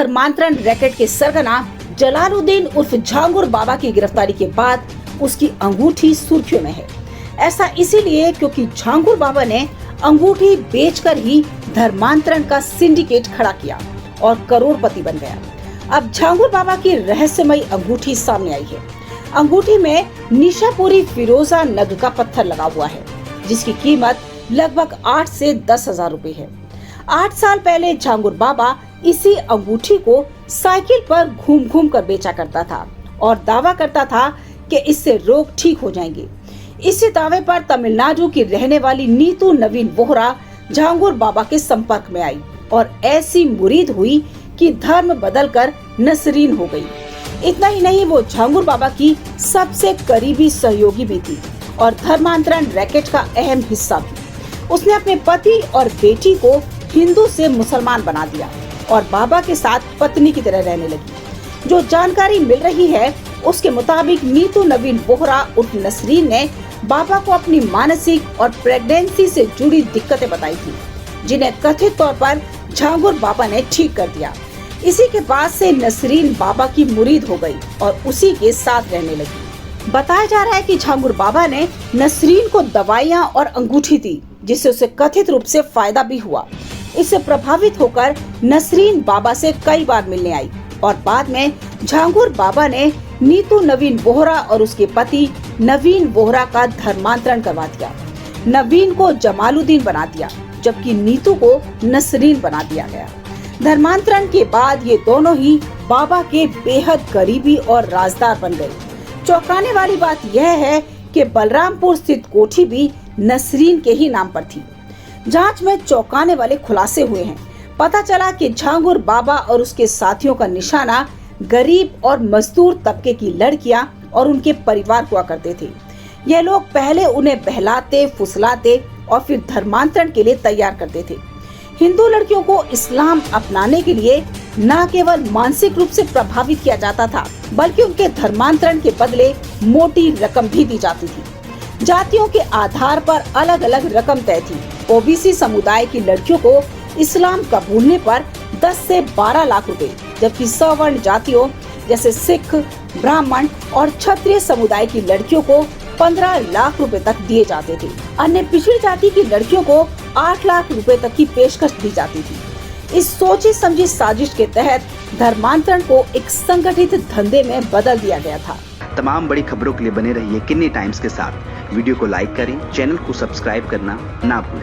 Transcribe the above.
धर्मांतरण रैकेट के सरगना जलालुद्दीन उर्फ झांगुर बाबा की गिरफ्तारी के बाद उसकी अंगूठी सुर्खियों में है। ऐसा इसीलिए क्योंकि झांगुर बाबा ने अंगूठी बेचकर ही धर्मांतरण का सिंडिकेट खड़ा किया और करोड़पति बन गया। अब झांगुर बाबा की रहस्यमयी अंगूठी सामने आई है। अंगूठी में निशापुरी फिरोजा नग का पत्थर लगा हुआ है, जिसकी कीमत लगभग 8 से 10 हजार रुपए है। 8 साल पहले झांगुर बाबा इसी अंगूठी को साइकिल पर घूम घूम कर बेचा करता था और दावा करता था कि इससे रोग ठीक हो जाएंगे। इसी दावे पर तमिलनाडु की रहने वाली नीतू नवीन बोहरा झांगुर बाबा के संपर्क में आई और ऐसी मुरीद हुई कि धर्म बदलकर नसरीन हो गई। इतना ही नहीं, वो झांगुर बाबा की सबसे करीबी सहयोगी भी थी और धर्मांतरण रैकेट का अहम हिस्सा भी। उसने अपने पति और बेटी को हिंदू से मुसलमान बना दिया और बाबा के साथ पत्नी की तरह रहने लगी। जो जानकारी मिल रही है उसके मुताबिक नीतू नवीन बोहरा उर्फ नसरीन ने बाबा को अपनी मानसिक और प्रेगनेंसी से जुड़ी दिक्कतें बताई थी, जिन्हें कथित तौर पर झांगुर बाबा ने ठीक कर दिया। इसी के बाद से नसरीन बाबा की मुरीद हो गई और उसी के साथ रहने लगी। बताया जा रहा है कि झांगुर बाबा ने नसरीन को दवाइयां और अंगूठी दी, जिससे उसे कथित रूप से फायदा भी हुआ। इससे प्रभावित होकर नसरीन बाबा से कई बार मिलने आई और बाद में झांगुर बाबा ने नीतू नवीन बोहरा और उसके पति नवीन बोहरा का धर्मांतरण करवा दिया। नवीन को जमालुद्दीन बना दिया, जबकि नीतू को नसरीन बना दिया गया। धर्मांतरण के बाद ये दोनों ही बाबा के बेहद करीबी और राजदार बन गए। चौंकाने वाली बात यह है कि बलरामपुर स्थित कोठी भी नसरीन के ही नाम पर थी। जांच में चौंकाने वाले खुलासे हुए हैं। पता चला कि झांगुर बाबा और उसके साथियों का निशाना गरीब और मजदूर तबके की लड़कियां और उनके परिवार हुआ करते थे। यह लोग पहले उन्हें बहलाते, फुसलाते और फिर धर्मांतरण के लिए तैयार करते थे। हिंदू लड़कियों को इस्लाम अपनाने के लिए न केवल मानसिक रूप से प्रभावित किया जाता था, बल्कि उनके धर्मांतरण के बदले मोटी रकम भी दी जाती थी। जातियों के आधार पर अलग अलग रकम तय थी। ओबीसी समुदाय की लड़कियों को इस्लाम कबूलने पर 10 से 12 लाख रुपए, जबकि सवर्ण जातियों जैसे सिख, ब्राह्मण और क्षत्रिय समुदाय की लड़कियों को 15 लाख रुपए तक दिए जाते थे। अन्य पिछड़ी जाति की लड़कियों को 8 लाख रुपए तक की पेशकश दी जाती थी। इस सोची समझी साजिश के तहत धर्मांतरण को एक संगठित धंधे में बदल दिया गया था। तमाम बड़ी खबरों के लिए बने रहिए किन्नी टाइम्स के साथ। वीडियो को लाइक करें, चैनल को सब्सक्राइब करना ना भूलें।